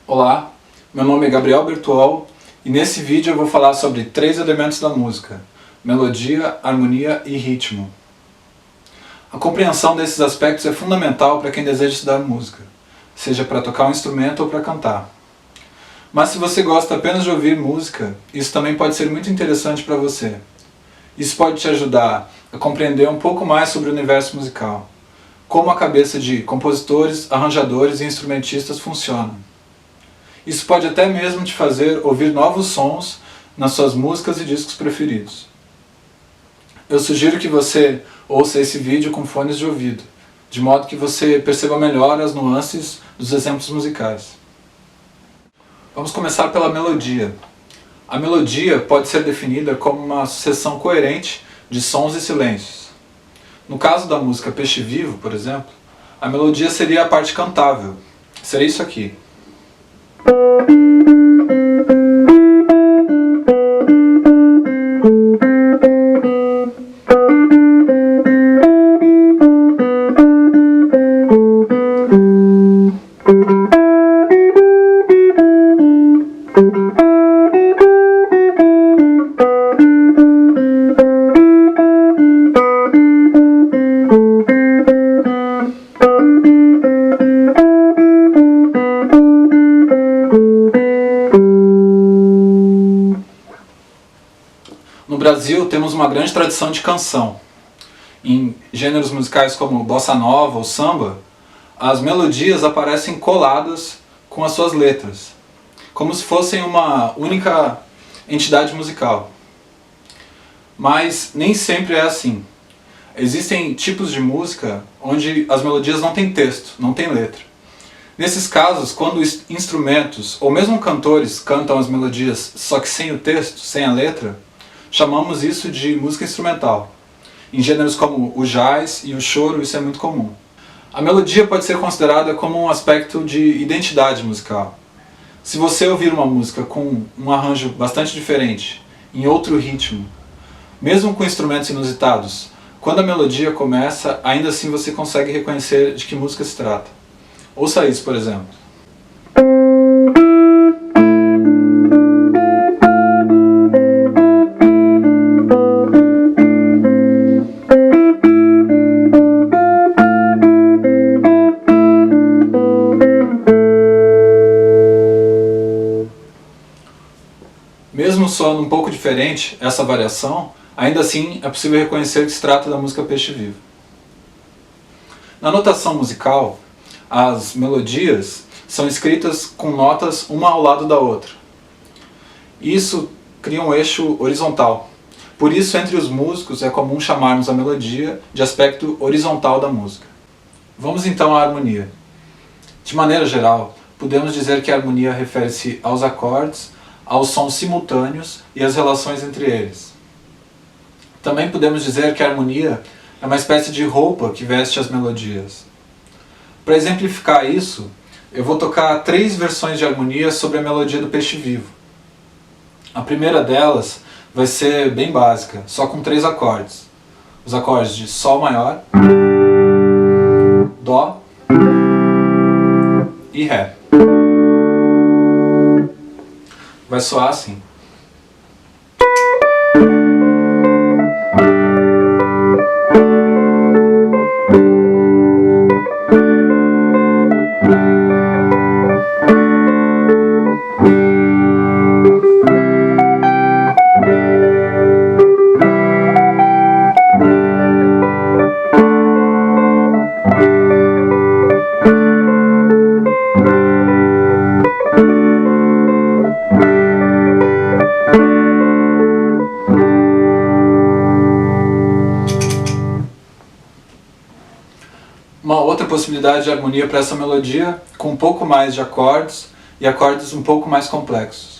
Olá, meu nome é Gabriel Bertuol e nesse vídeo eu vou falar sobre 3 elementos da música: melodia, harmonia e ritmo. A compreensão desses aspectos é fundamental para quem deseja estudar música, seja para tocar um instrumento ou para cantar. Mas se você gosta apenas de ouvir música, isso também pode ser muito interessante para você. Isso pode te ajudar a compreender um pouco mais sobre o universo musical, como a cabeça de compositores, arranjadores e instrumentistas funciona. Isso pode até mesmo te fazer ouvir novos sons nas suas músicas e discos preferidos. Eu sugiro que você ouça esse vídeo com fones de ouvido, de modo que você perceba melhor as nuances dos exemplos musicais. Vamos começar pela melodia. A melodia pode ser definida como uma sucessão coerente de sons e silêncios. No caso da música Peixe Vivo, por exemplo, a melodia seria a parte cantável. Seria isso aqui. No Brasil temos uma grande tradição de canção. Em gêneros musicais como bossa nova ou samba, as melodias aparecem coladas com as suas letras, como se fossem uma única entidade musical. Mas nem sempre é assim. Existem tipos de música onde as melodias não têm texto, não têm letra. Nesses casos, quando instrumentos ou mesmo cantores cantam as melodias só que sem o texto, sem a letra, chamamos isso de música instrumental. Em gêneros como o jazz e o choro, isso é muito comum. A melodia pode ser considerada como um aspecto de identidade musical. Se você ouvir uma música com um arranjo bastante diferente, em outro ritmo, mesmo com instrumentos inusitados, quando a melodia começa, ainda assim você consegue reconhecer de que música se trata. Ouça isso, por exemplo. Mesmo soando um pouco diferente essa variação, ainda assim é possível reconhecer que se trata da música Peixe Vivo. Na notação musical, as melodias são escritas com notas uma ao lado da outra. Isso cria um eixo horizontal. Por isso, entre os músicos é comum chamarmos a melodia de aspecto horizontal da música. Vamos então à harmonia. De maneira geral, podemos dizer que a harmonia refere-se aos acordes, aos sons simultâneos e às relações entre eles. Também podemos dizer que a harmonia é uma espécie de roupa que veste as melodias. Para exemplificar isso, eu vou tocar 3 versões de harmonia sobre a melodia do Peixe Vivo. A primeira delas vai ser bem básica, só com 3 acordes. Os acordes de Sol maior, Dó e Ré. Vai soar assim. Uma outra possibilidade de harmonia para essa melodia, com um pouco mais de acordes e acordes um pouco mais complexos.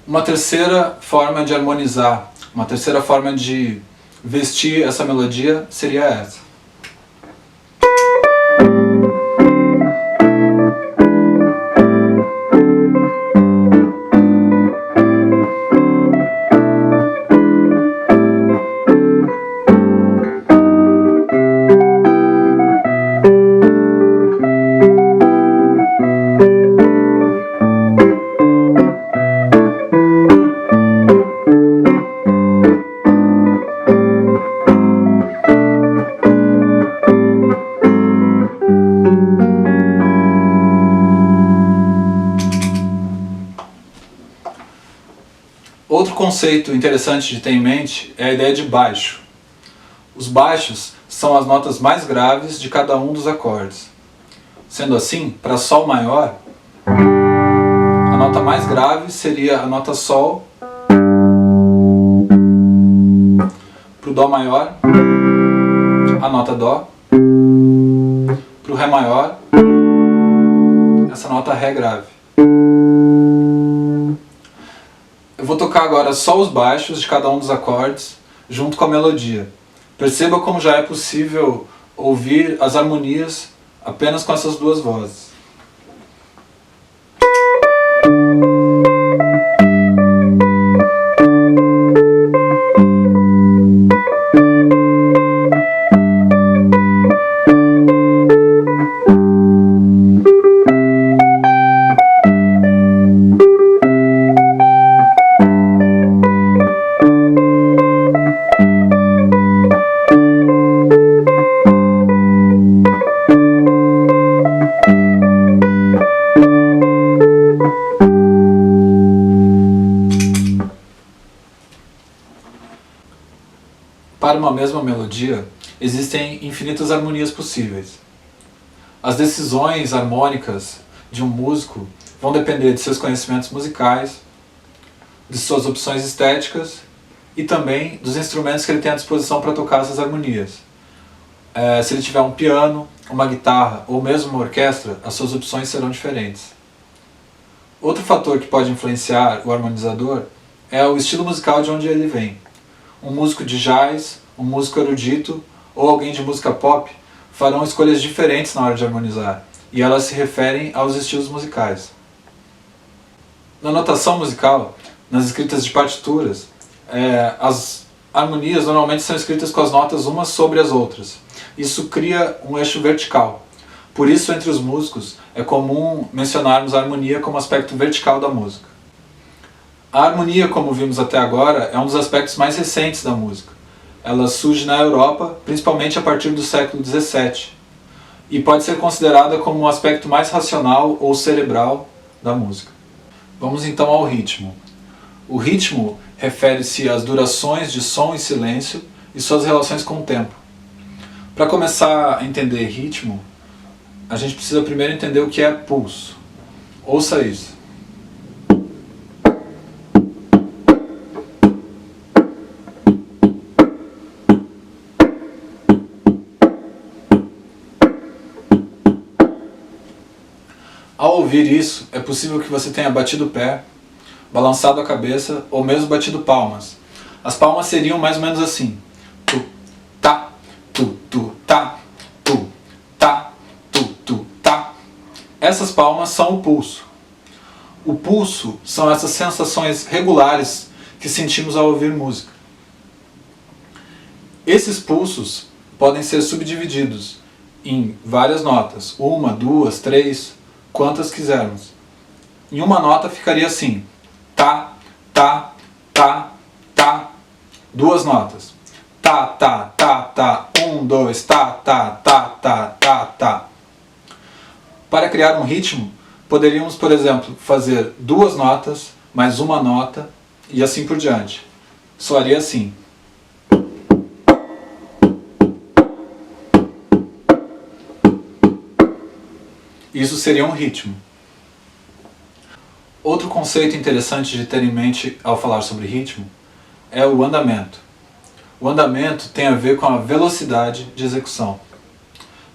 Uma terceira forma de harmonizar, uma terceira forma de vestir essa melodia seria essa. Outro conceito interessante de ter em mente é a ideia de baixo. Os baixos são as notas mais graves de cada um dos acordes. Sendo assim, para Sol maior, a nota mais grave seria a nota Sol. Para o Dó maior, a nota Dó. Para o Ré maior, essa nota Ré grave. Eu vou tocar agora só os baixos de cada um dos acordes, junto com a melodia. Perceba como já é possível ouvir as harmonias apenas com essas duas vozes. Para uma mesma melodia, existem infinitas harmonias possíveis. As decisões harmônicas de um músico vão depender de seus conhecimentos musicais, de suas opções estéticas e também dos instrumentos que ele tem à disposição para tocar essas harmonias. Se ele tiver um piano, uma guitarra ou mesmo uma orquestra, as suas opções serão diferentes. Outro fator que pode influenciar o harmonizador é o estilo musical de onde ele vem. Um músico de jazz, um músico erudito ou alguém de música pop farão escolhas diferentes na hora de harmonizar, e elas se referem aos estilos musicais. Na notação musical, nas escritas de partituras, as harmonias normalmente são escritas com as notas umas sobre as outras. Isso cria um eixo vertical. Por isso, entre os músicos, é comum mencionarmos a harmonia como aspecto vertical da música. A harmonia, como vimos até agora, é um dos aspectos mais recentes da música. Ela surge na Europa, principalmente a partir do século XVII, e pode ser considerada como um aspecto mais racional ou cerebral da música. Vamos então ao ritmo. O ritmo refere-se às durações de som e silêncio e suas relações com o tempo. Para começar a entender ritmo, a gente precisa primeiro entender o que é pulso. Ouça isso. Ao ouvir isso, é possível que você tenha batido o pé, balançado a cabeça ou mesmo batido palmas. As palmas seriam mais ou menos assim: tu, tá, tu, tá, tu, tá, tu, tá. Essas palmas são o pulso. O pulso são essas sensações regulares que sentimos ao ouvir música. Esses pulsos podem ser subdivididos em várias notas, uma, duas, três, quantas quisermos. Em uma nota ficaria assim: tá, tá, tá, tá. Duas notas: tá, tá, tá, tá. Um, dois, tá, tá, tá, tá, tá, tá. Para criar um ritmo, poderíamos, por exemplo, fazer duas notas, mais uma nota, e assim por diante. Soaria assim. Isso seria um ritmo. Outro conceito interessante de ter em mente ao falar sobre ritmo é o andamento. O andamento tem a ver com a velocidade de execução.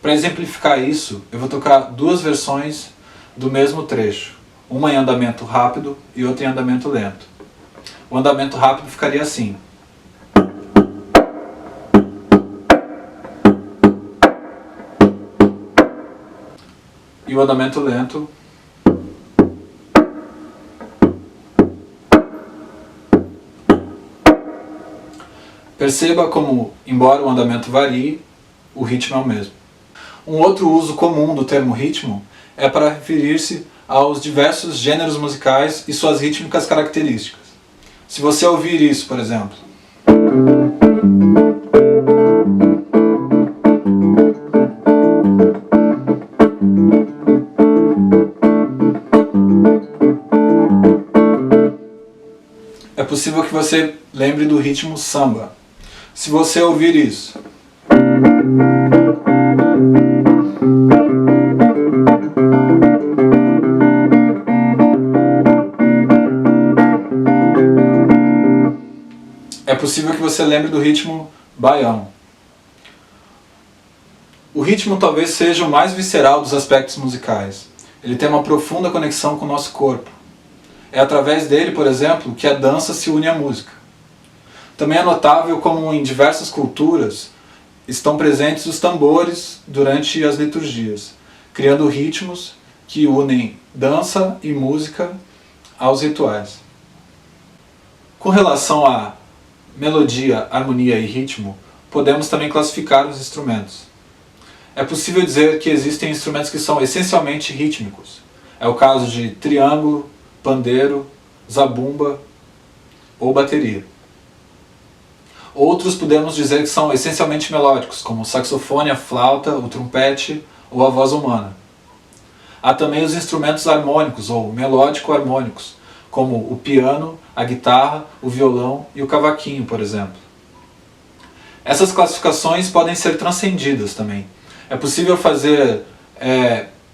Para exemplificar isso, eu vou tocar duas versões do mesmo trecho. uma em andamento rápido e outra em andamento lento. O andamento rápido ficaria assim. E o andamento lento perceba como, embora o andamento varie, o ritmo é o mesmo. Um outro uso comum do termo ritmo é para referir-se aos diversos gêneros musicais e suas rítmicas características. Se você ouvir isso, por exemplo, é possível que você lembre do ritmo samba. Se você ouvir isso, é possível que você lembre do ritmo baião. O ritmo talvez seja o mais visceral dos aspectos musicais. Ele tem uma profunda conexão com o nosso corpo. É através dele, por exemplo, que a dança se une à música. Também é notável como em diversas culturas estão presentes os tambores durante as liturgias, criando ritmos que unem dança e música aos rituais. Com relação a melodia, harmonia e ritmo, podemos também classificar os instrumentos. É possível dizer que existem instrumentos que são essencialmente rítmicos. É o caso de triângulo, pandeiro, zabumba ou bateria. Outros podemos dizer que são essencialmente melódicos, como o saxofone, a flauta, o trompete ou a voz humana. Há também os instrumentos harmônicos ou melódico-harmônicos, como o piano, a guitarra, o violão e o cavaquinho, por exemplo. Essas classificações podem ser transcendidas também. É possível fazer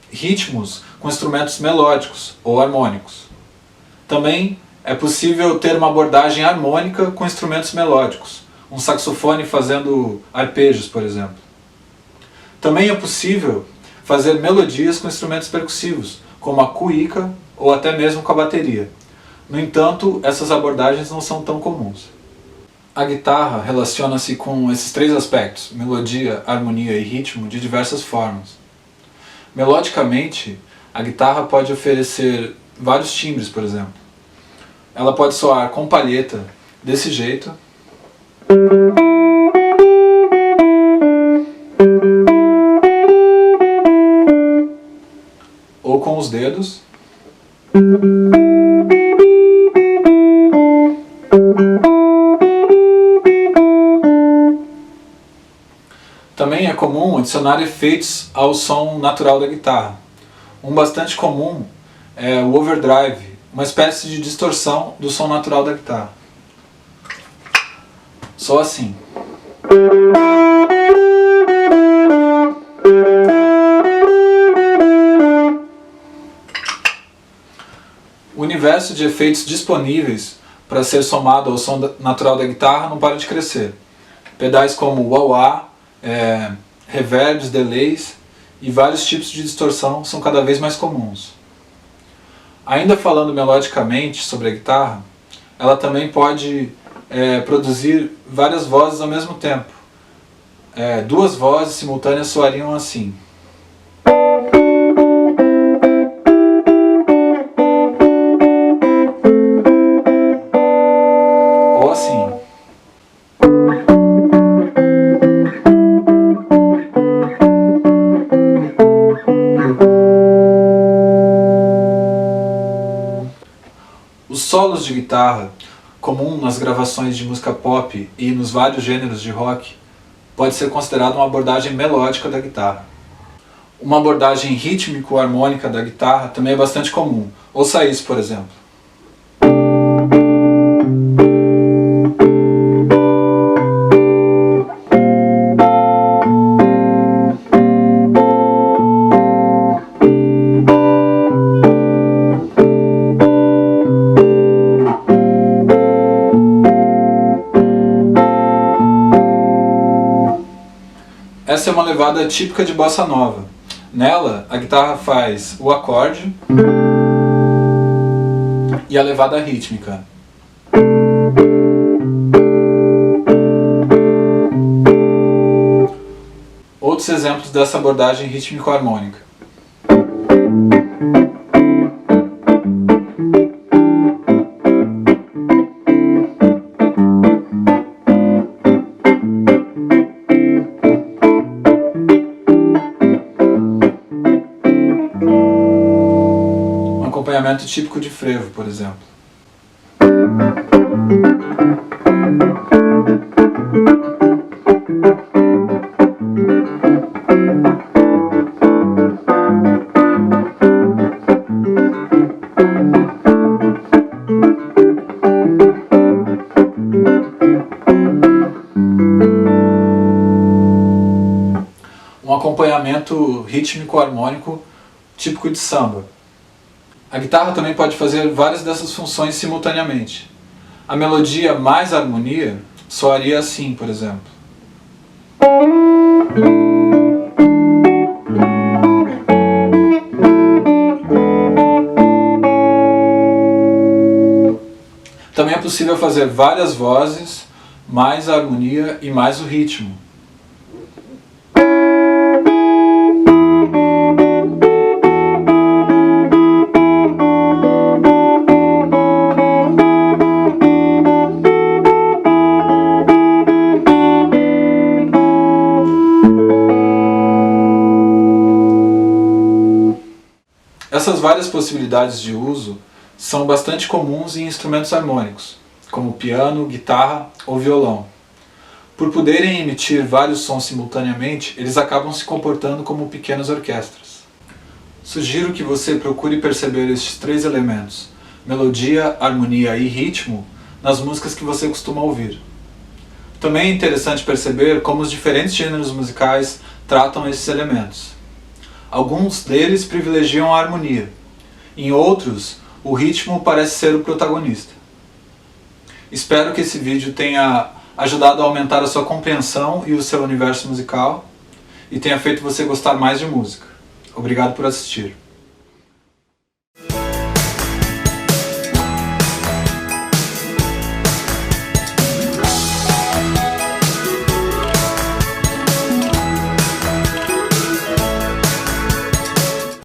ritmos com instrumentos melódicos ou harmônicos. Também é possível ter uma abordagem harmônica com instrumentos melódicos, um saxofone fazendo arpejos, por exemplo. Também é possível fazer melodias com instrumentos percussivos, como a cuíca ou até mesmo com a bateria. No entanto, essas abordagens não são tão comuns. A guitarra relaciona-se com esses três aspectos, melodia, harmonia e ritmo, de diversas formas. Melodicamente, a guitarra pode oferecer vários timbres, por exemplo. Ela pode soar com palheta, desse jeito, ou com os dedos, Também é comum adicionar efeitos ao som natural da guitarra. Um bastante comum é o overdrive, uma espécie de distorção do som natural da guitarra. Só assim. O universo de efeitos disponíveis para ser somado ao som natural da guitarra não para de crescer. Pedais como wah-wah, reverbs, delays e vários tipos de distorção são cada vez mais comuns. Ainda falando melodicamente sobre a guitarra, ela também pode produzir várias vozes ao mesmo tempo. Duas vozes simultâneas soariam assim. Ou assim. Os solos de guitarra, comum nas gravações de música pop e nos vários gêneros de rock, pode ser considerado uma abordagem melódica da guitarra. Uma abordagem rítmico-harmônica da guitarra também é bastante comum. Ouça isso, por exemplo. Essa é uma levada típica de bossa nova. Nela, a guitarra faz o acorde e a levada rítmica. Outros exemplos dessa abordagem rítmico-harmônica. Um acompanhamento típico de frevo, por exemplo. Um acompanhamento rítmico-harmônico típico de samba. A guitarra também pode fazer várias dessas funções simultaneamente. A melodia mais a harmonia soaria assim, por exemplo. Também é possível fazer várias vozes, mais a harmonia e mais o ritmo. Essas várias possibilidades de uso são bastante comuns em instrumentos harmônicos, como piano, guitarra ou violão. Por poderem emitir vários sons simultaneamente, eles acabam se comportando como pequenas orquestras. Sugiro que você procure perceber estes três elementos, melodia, harmonia e ritmo, nas músicas que você costuma ouvir. Também é interessante perceber como os diferentes gêneros musicais tratam esses elementos. Alguns deles privilegiam a harmonia, em outros, o ritmo parece ser o protagonista. Espero que esse vídeo tenha ajudado a aumentar a sua compreensão e o seu universo musical e tenha feito você gostar mais de música. Obrigado por assistir.